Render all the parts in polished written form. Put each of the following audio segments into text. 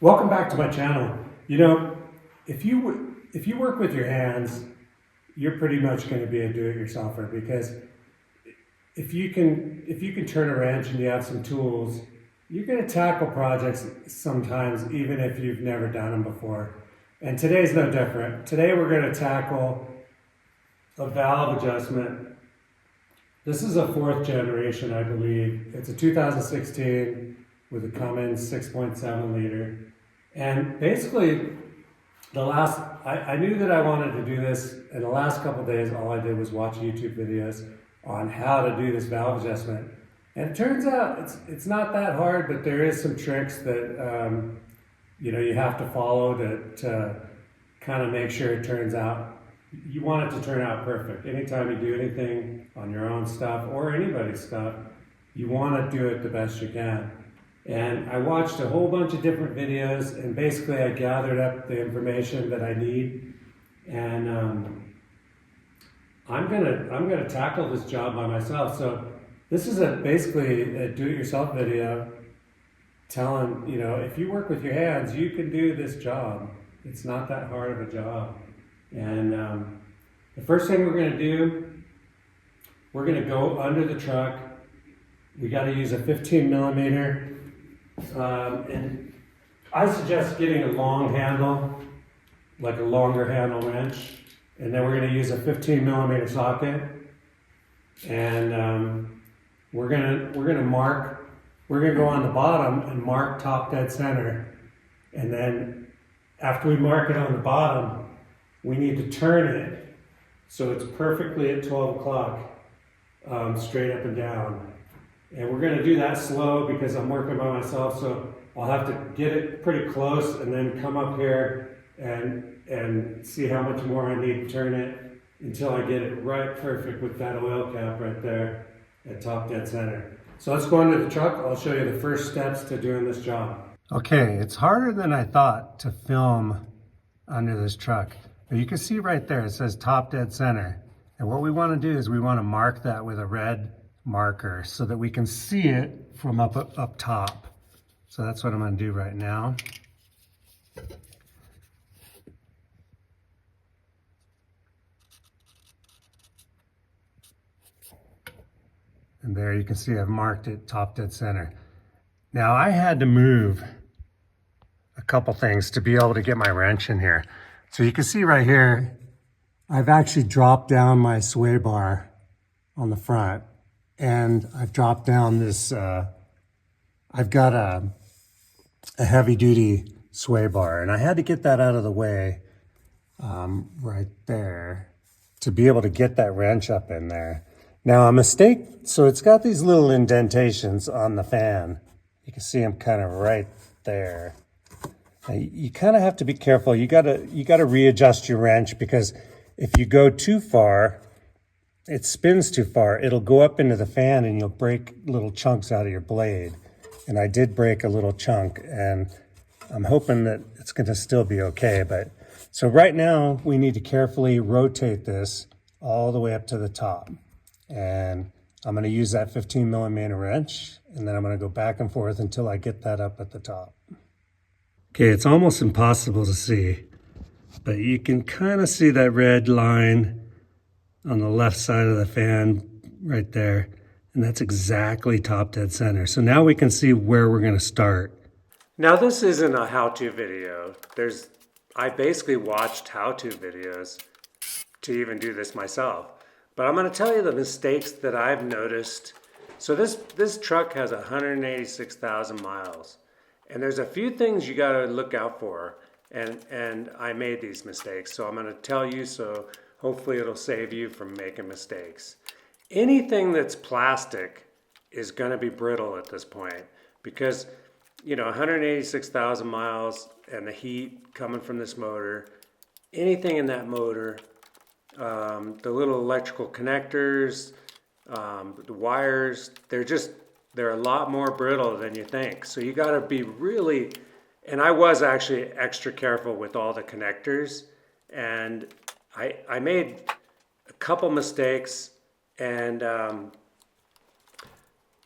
Welcome back to my channel. You know, if you work with your hands, you're pretty much going to be a do-it-yourselfer because if you can turn a wrench and you have some tools, you're going to tackle projects sometimes even if you've never done them before. And today's no different. Today we're going to tackle a valve adjustment. This is a fourth generation, I believe. It's a 2016 with a Cummins 6.7 liter. And basically, I knew that I wanted to do this, and the last couple of days, all I did was watch YouTube videos on how to do this valve adjustment. And it turns out it's not that hard, but there is some tricks that you have to follow to kind of make sure it turns out. You want it to turn out perfect. Anytime you do anything on your own stuff or anybody's stuff, you want to do it the best you can. And I watched a whole bunch of different videos, and basically I gathered up the information that I need. And I'm gonna tackle this job by myself. So this is basically a do-it-yourself video telling, if you work with your hands, you can do this job. It's not that hard of a job. And the first thing we're gonna do, we're gonna go under the truck. We gotta use a 15 millimeter. And I suggest getting a long handle, like a longer handle wrench. And then we're gonna use a 15 millimeter socket. And we're gonna go on the bottom and mark top dead center. And then after we mark it on the bottom, we need to turn it so it's perfectly at 12 o'clock, straight up and down. And we're going to do that slow because I'm working by myself, so I'll have to get it pretty close and then come up here and see how much more I need to turn it until I get it right perfect with that oil cap right there at top dead center. So let's go under the truck. I'll show you the first steps to doing this job. Okay, it's harder than I thought to film under this truck. But you can see right there, it says top dead center. And what we want to do is we want to mark that with a red marker so that we can see it from up top. So that's what I'm going to do right now. And there you can see I've marked it top dead center. Now I had to move a couple things to be able to get my wrench in here. So you can see right here, I've actually dropped down my sway bar on the front. And I've dropped down this, I've got a heavy duty sway bar, and I had to get that out of the way right there to be able to get that wrench up in there. Now a mistake, so it's got these little indentations on the fan. You can see them kind of right there. Now, you kind of have to be careful. You gotta readjust your wrench because if you go too far, it spins too far, it'll go up into the fan and you'll break little chunks out of your blade. And I did break a little chunk, and I'm hoping that it's gonna still be okay. But so right now we need to carefully rotate this all the way up to the top. And I'm gonna use that 15 millimeter wrench, and then I'm gonna go back and forth until I get that up at the top. Okay, it's almost impossible to see, but you can kind of see that red line on the left side of the fan right there. And that's exactly top dead center. So now we can see where we're going to start. Now this isn't a how-to video. I basically watched how-to videos to even do this myself. But I'm going to tell you the mistakes that I've noticed. So this truck has 186,000 miles. And there's a few things you got to look out for. And I made these mistakes. So I'm going to tell you so hopefully it'll save you from making mistakes. Anything that's plastic is going to be brittle at this point because, 186,000 miles and the heat coming from this motor, anything in that motor, the little electrical connectors, the wires, they're a lot more brittle than you think. So you got to be really, and I was actually extra careful with all the connectors, and I made a couple mistakes, and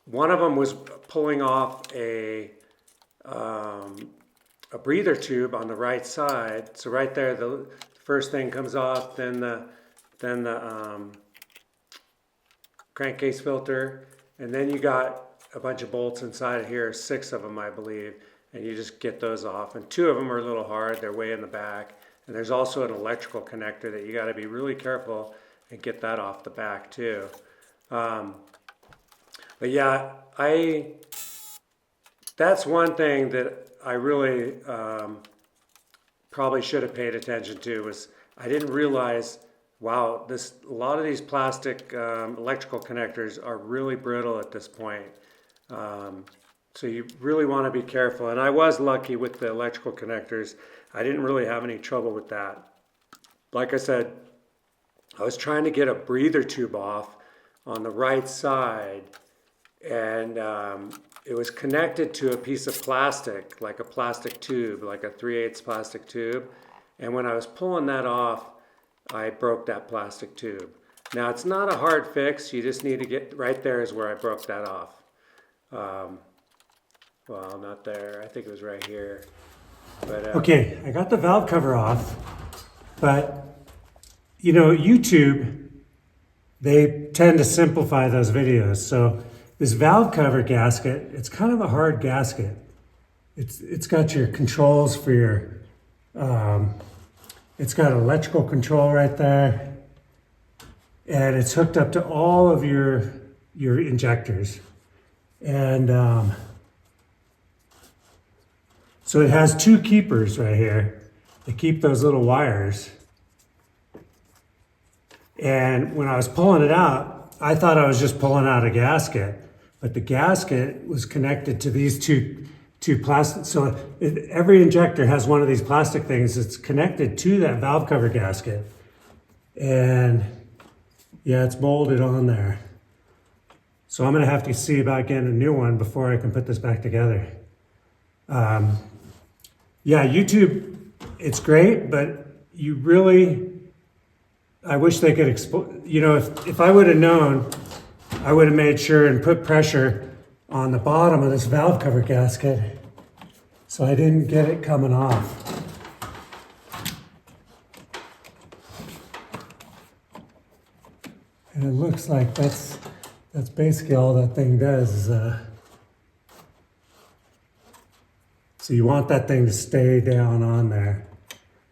one of them was pulling off a a breather tube on the right side. So right there, the first thing comes off, then the crankcase filter, and then you got a bunch of bolts inside of here, 6 of them I believe, and you just get those off. And 2 of them are a little hard, they're way in the back. And there's also an electrical connector that you got to be really careful and get that off the back too. But yeah, that's one thing that I really probably should have paid attention to, was I didn't realize, wow, a lot of these plastic electrical connectors are really brittle at this point. So you really want to be careful. And I was lucky with the electrical connectors. I didn't really have any trouble with that. Like I said, I was trying to get a breather tube off on the right side, and it was connected to a piece of plastic, like a plastic tube, like a 3/8 plastic tube. And when I was pulling that off, I broke that plastic tube. Now it's not a hard fix, you just need to get, right there is where I broke that off. Well, not there, I think it was right here. But, okay, I got the valve cover off, but you know, YouTube, they tend to simplify those videos. So this valve cover gasket, it's kind of a hard gasket. It's got your controls for your, it's got electrical control right there, and it's hooked up to all of your injectors. And so it has 2 keepers right here to keep those little wires. And when I was pulling it out, I thought I was just pulling out a gasket, but the gasket was connected to these two plastic. So every injector has one of these plastic things that's connected to that valve cover gasket. And yeah, it's molded on there. So I'm gonna have to see about getting a new one before I can put this back together. Yeah, YouTube, it's great, but you really, I wish they could you know, if I would have known, I would have made sure and put pressure on the bottom of this valve cover gasket so I didn't get it coming off. And it looks like that's basically all that thing does is, so you want that thing to stay down on there.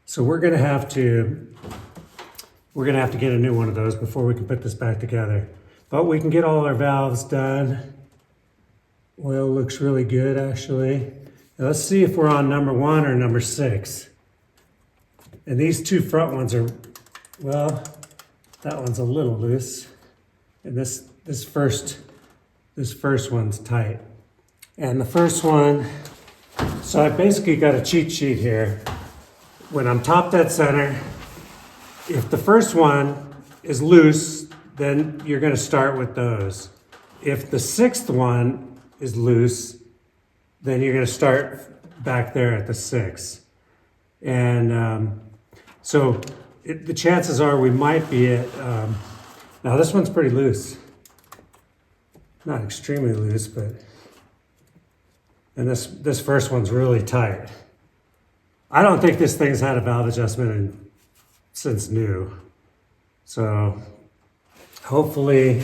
So we're gonna have to get a new one of those before we can put this back together. But we can get all our valves done. Oil looks really good, actually. Now let's see if we're on number 1 or number 6. And these 2 front ones are, well, that one's a little loose. And this first one's tight. And the first one, so I've basically got a cheat sheet here. When I'm top dead center, if the first one is loose, then you're gonna start with those. If the 6th one is loose, then you're gonna start back there at the 6. And so the chances are we might be at, now this one's pretty loose. Not extremely loose, but, and this first one's really tight. I don't think this thing's had a valve adjustment since new. So hopefully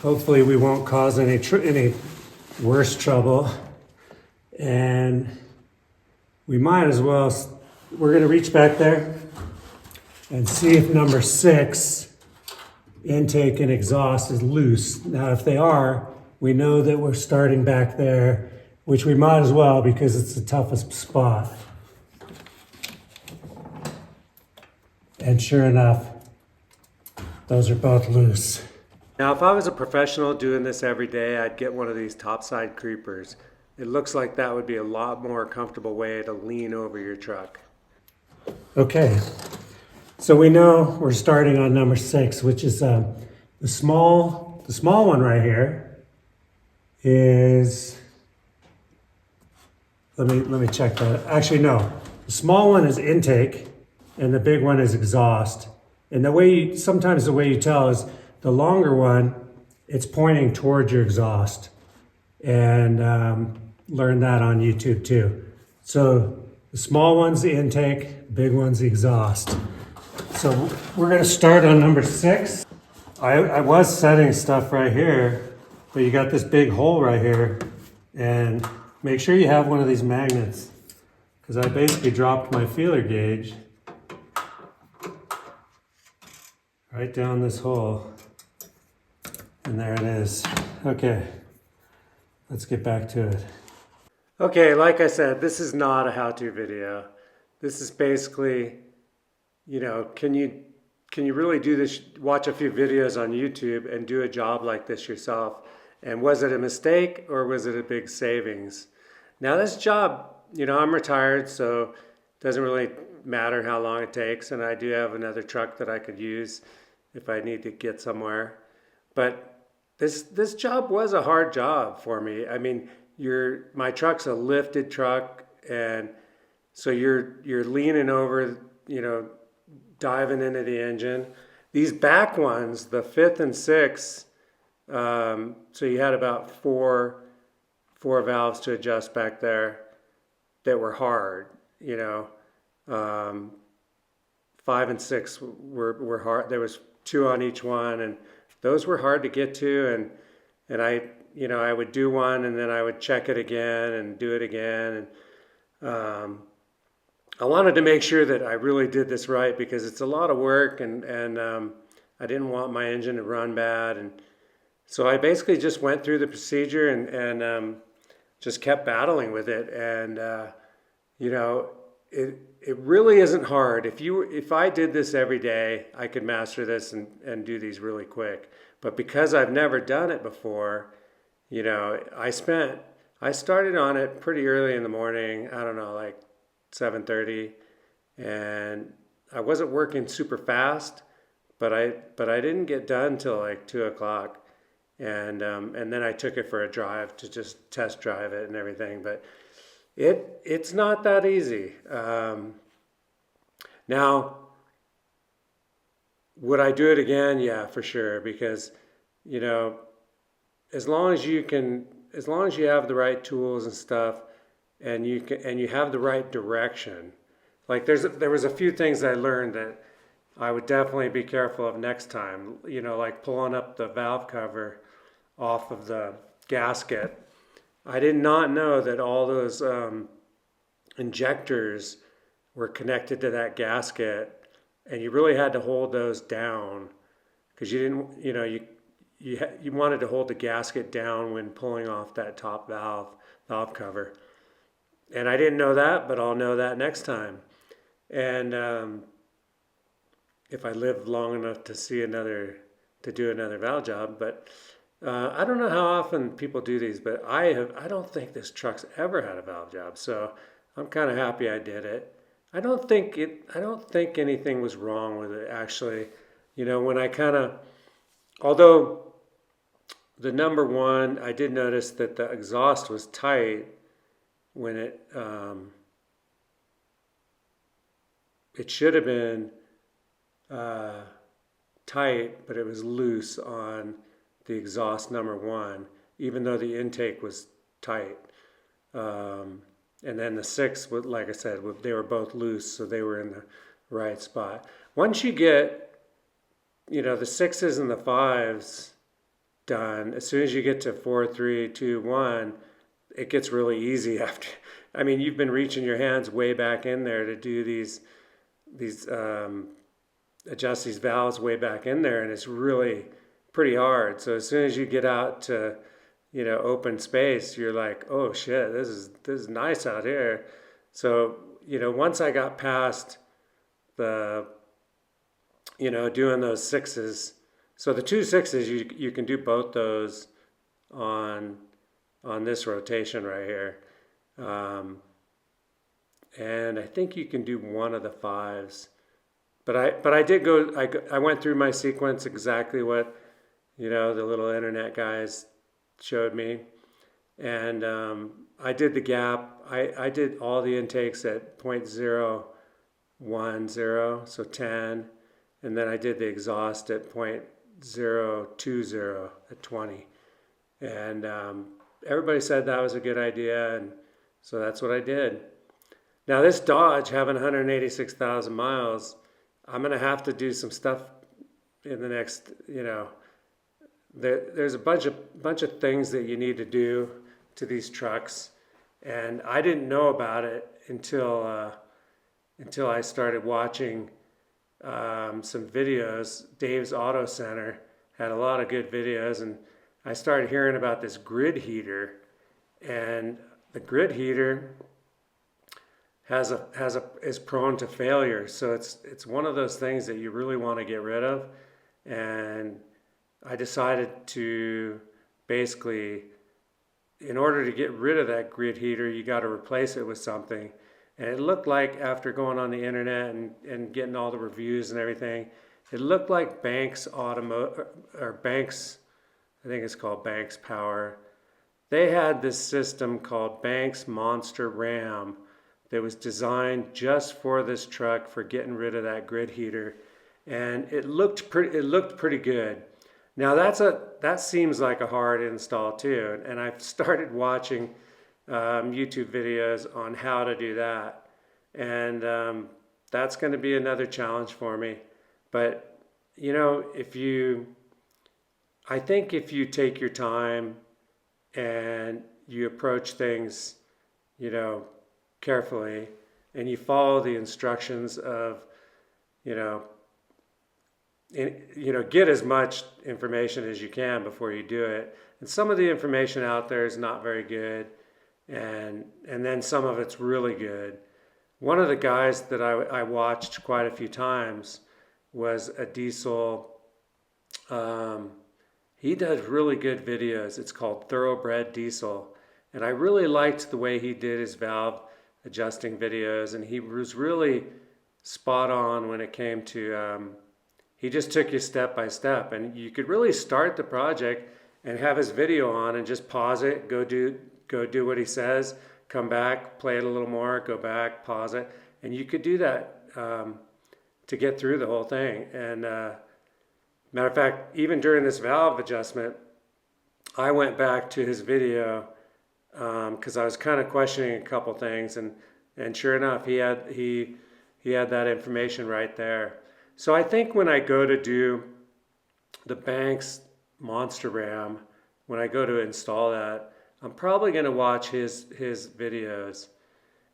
we won't cause any worse trouble. And we might as well, we're gonna reach back there and see if number 6 intake and exhaust is loose. Now, if they are, we know that we're starting back there, which we might as well because it's the toughest spot. And sure enough, those are both loose. Now, if I was a professional doing this every day, I'd get one of these topside creepers. It looks like that would be a lot more comfortable way to lean over your truck. Okay, so we know we're starting on number 6, which is the small one right here is, let me check that. Actually, no, the small one is intake and the big one is exhaust. And sometimes the way you tell is the longer one, it's pointing towards your exhaust. And learn that on YouTube too. So the small one's the intake, big one's the exhaust. So we're gonna start on number 6. I was setting stuff right here, but you got this big hole right here, and make sure you have one of these magnets, because I basically dropped my feeler gauge right down this hole, and there it is. Okay, let's get back to it. Okay, like I said, this is not a how-to video. This is basically, can you really do this, watch a few videos on YouTube and do a job like this yourself? And was it a mistake or was it a big savings? Now this job, I'm retired, so it doesn't really matter how long it takes. And I do have another truck that I could use if I need to get somewhere. But this job was a hard job for me. I mean, my truck's a lifted truck, and so you're leaning over, diving into the engine. These back ones, the 5th and 6th, so you had about four valves to adjust back there that were hard. 5 and 6 were hard. There was 2 on each one, and those were hard to get to. And I would do one, and then I would check it again and do it again. And I wanted to make sure that I really did this right, because it's a lot of work, and I didn't want my engine to run bad. And so I basically just went through the procedure and just kept battling with it. And it really isn't hard. If I did this every day, I could master this and do these really quick. But because I've never done it before, I started on it pretty early in the morning. I don't know, like 7:30, and I wasn't working super fast, but I didn't get done till like 2 o'clock, and then I took it for a drive to just test drive it and everything. But it's not that easy. Now, would I do it again? Yeah, for sure, because as long as you have the right tools and stuff, and you have the right direction. Like there was a few things I learned that I would definitely be careful of next time. Like pulling up the valve cover off of the gasket. I did not know that all those injectors were connected to that gasket, and you really had to hold those down, because you didn't, you wanted to hold the gasket down when pulling off that top valve cover. And I didn't know that, but I'll know that next time. And if I live long enough to do another valve job. But I don't know how often people do these, but I don't think this truck's ever had a valve job. So I'm kind of happy I did it. I don't think anything was wrong with it, actually. When although the number 1, I did notice that the exhaust was tight when it should have been tight, but it was loose on the exhaust number 1, even though the intake was tight. And then the 6, like I said, they were both loose, so they were in the right spot. Once you get, the 6s and the 5s done, as soon as you get to 4, 3, 2, 1, it gets really easy after. I mean, you've been reaching your hands way back in there to do these adjust these valves way back in there, and it's really pretty hard. So as soon as you get out to open space, you're like, oh shit, this is nice out here. So once I got past the doing those 6s, so the 2 6s, you can do both those on this rotation right here, and I think you can do one of the 5s. But I went through my sequence exactly what the little internet guys showed me, and I did the gap. I did all the intakes at 0.010, so 10, and then I did the exhaust at 0.020 at 20, and everybody said that was a good idea, and so that's what I did. Now this Dodge having 186,000 miles, I'm gonna have to do some stuff in the next, there's a bunch of things that you need to do to these trucks, and I didn't know about it until I started watching some videos. Dave's Auto Center had a lot of good videos, and I started hearing about this grid heater, and the grid heater is prone to failure. So it's one of those things that you really want to get rid of. And I decided to basically, in order to get rid of that grid heater, you got to replace it with something. And it looked like, after going on the internet and getting all the reviews and everything, it looked like Banks Banks, I think it's called Banks Power. They had this system called Banks Monster Ram that was designed just for this truck, for getting rid of that grid heater, and it looked pretty good. Now that seems like a hard install too, and I've started watching YouTube videos on how to do that, and that's going to be another challenge for me. But I think if you take your time and you approach things, you know, carefully, and you follow the instructions of, you know, get as much information as you can before you do it. And some of the information out there is not very good, and then some of it's really good. One of the guys that I watched quite a few times was a diesel. Um, he does really good videos. It's called Thoroughbred Diesel, and I really liked the way he did his valve adjusting videos, and he was really spot on when it came to. He just took you step by step, and you could really start the project and have his video on and just pause it, go do what he says, come back, play it a little more, go back, pause it, and you could do that to get through the whole thing. And matter of fact, even during this valve adjustment, I went back to his video because I was kind of questioning a couple things, and sure enough, he had that information right there. So I think when I go to do the Banks Monster Ram, when I go to install that, I'm probably going to watch his videos.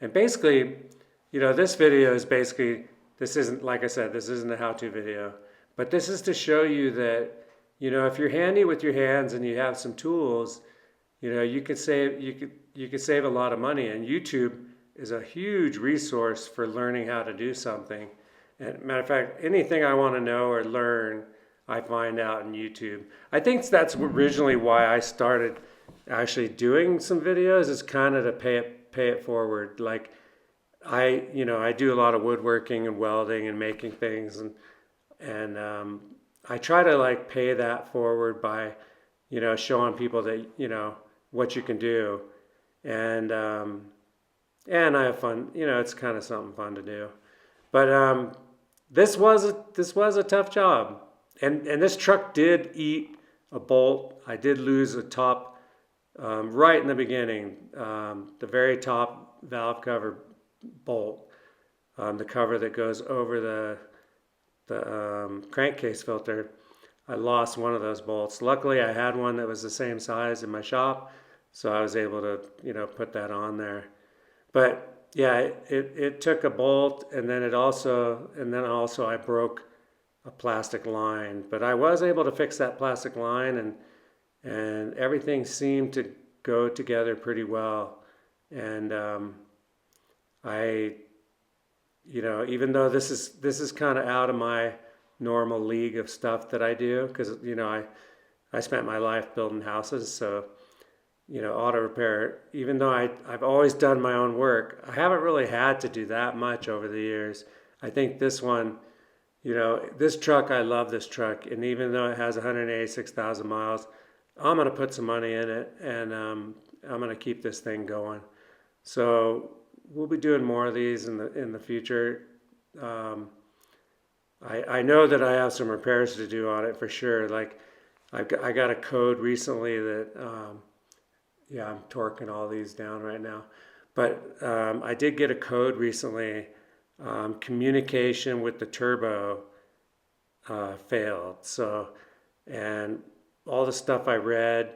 And basically, this video is basically, this isn't, like I said, this isn't a how-to video, but this is to show you that, if you're handy with your hands and you have some tools, you could save a lot of money. And YouTube is a huge resource for learning how to do something. And matter of fact, anything I want to know or learn, I find out in YouTube. I think that's originally why I started actually doing some videos, is kind of to pay it forward. Like I do a lot of woodworking and welding and making things, and I try to like pay that forward by showing people that what you can do, and I have fun. It's kind of something fun to do, but this was a tough job, and this truck did eat a bolt. I did lose a top right in the beginning, the very top valve cover bolt, the cover that goes over the crankcase filter. I lost one of those bolts. Luckily, I had one that was the same size in my shop, so I was able to put that on there. But yeah, it took a bolt, and then also I broke a plastic line. But I was able to fix that plastic line, and everything seemed to go together pretty well. And even though this is kind of out of my normal league of stuff that I do, because I spent my life building houses, so auto repair, even though I've always done my own work, I haven't really had to do that much over the years. I think this one, this truck, I love this truck, and even though it has 186,000 miles, I'm gonna put some money in it, and I'm gonna keep this thing going. So we'll be doing more of these in the future. I know that I have some repairs to do on it for sure. Like I got a code recently that. Yeah, I'm torquing all these down right now. but I did get a code recently. Communication with the turbo failed. So, and all the stuff I read,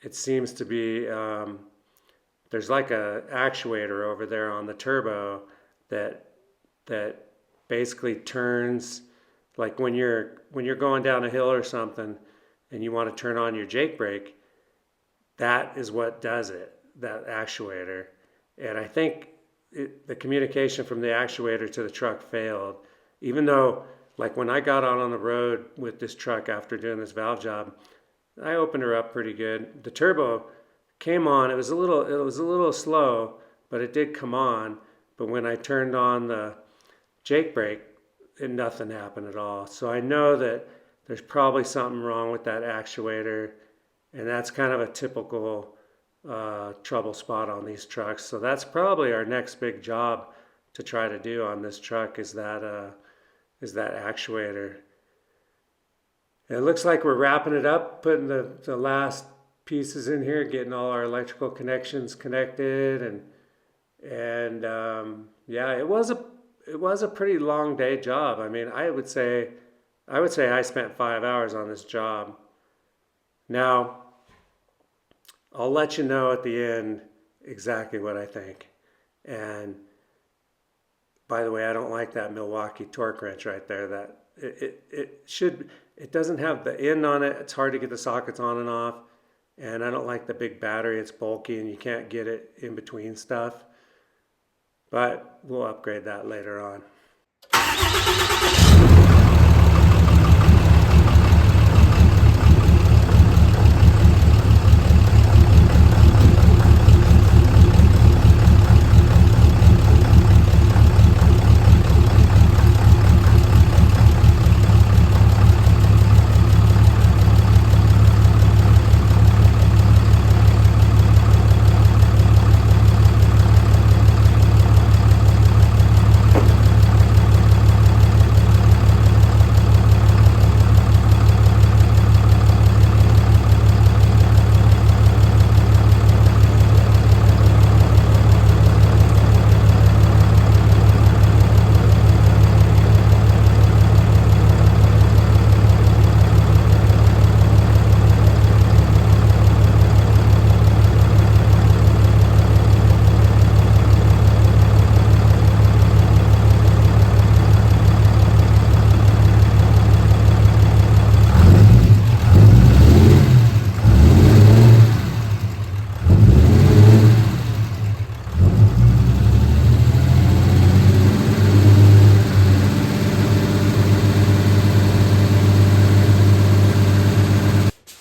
it seems to be there's like a actuator over there on the turbo that that basically turns, like when you're going down a hill or something and you want to turn on your Jake brake, that is what does it, that actuator. And I think the communication from the actuator to the truck failed, even though, like when I got out on the road with this truck after doing this valve job, I opened her up pretty good. The turbo came on. It was a little slow, but it did come on. But when I turned on the Jake brake, nothing happened at all. So I know that there's probably something wrong with that actuator, and that's kind of a typical trouble spot on these trucks. So that's probably our next big job to try to do on this truck is that actuator. And it looks like we're wrapping it up, putting the last pieces in here, getting all our electrical connections connected, and yeah, it was a pretty long day job. I mean, I would say I spent 5 hours on this job. Now, I'll let you know at the end exactly what I think. And by the way, I don't like that Milwaukee torque wrench right there. That it doesn't have the end on it. It's hard to get the sockets on and off. And I don't like the big battery. It's bulky and you can't get it in between stuff. But we'll upgrade that later on.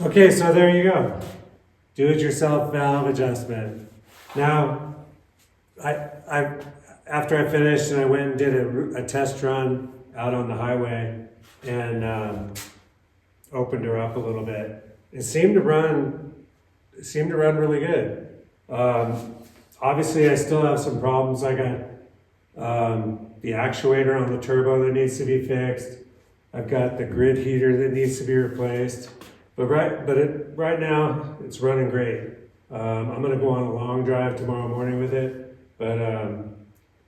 Okay, so there you go. Do-it-yourself valve adjustment. Now, after I finished and I went and did a test run out on the highway and opened her up a little bit, it seemed to run really good. Obviously, I still have some problems. I got the actuator on the turbo that needs to be fixed. I've got the grid heater that needs to be replaced. But right now, it's running great. I'm gonna go on a long drive tomorrow morning with it. But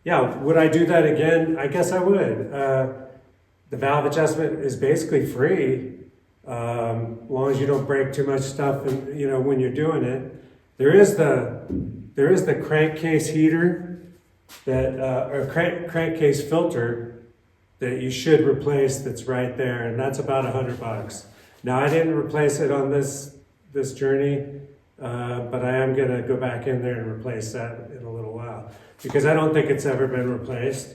yeah, would I do that again? I guess I would. The valve adjustment is basically free, as long as you don't break too much stuff, and when you're doing it. There is the crankcase heater or crankcase filter that you should replace. That's right there, and that's about $100. Now, I didn't replace it on this journey, but I am gonna go back in there and replace that in a little while because I don't think it's ever been replaced.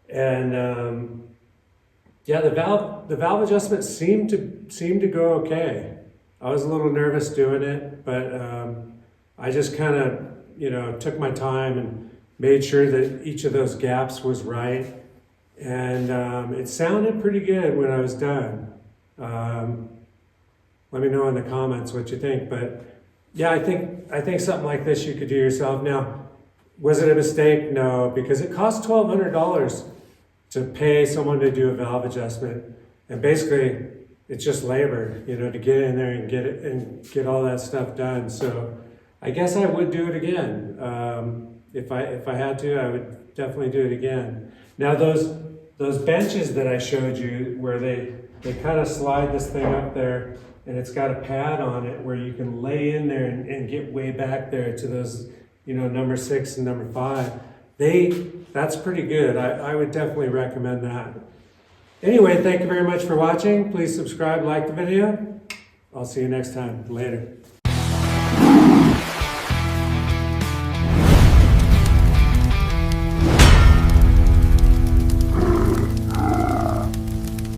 And yeah, the valve adjustment seemed to go okay. I was a little nervous doing it, but I just kind of took my time and made sure that each of those gaps was right, and it sounded pretty good when I was done. Let me know in the comments what you think. But yeah, I think something like this you could do yourself. Now, was it a mistake? No, because it costs $1,200 to pay someone to do a valve adjustment, and basically it's just labor, to get in there and get it and get all that stuff done. So I guess I would do it again. If I had to, I would definitely do it again. Now those benches that I showed you, where they kind of slide this thing up there, and it's got a pad on it where you can lay in there and get way back there to those, you know, number 6 and number 5. That's pretty good. I would definitely recommend that. Anyway, thank you very much for watching. Please subscribe, like the video. I'll see you next time. Later.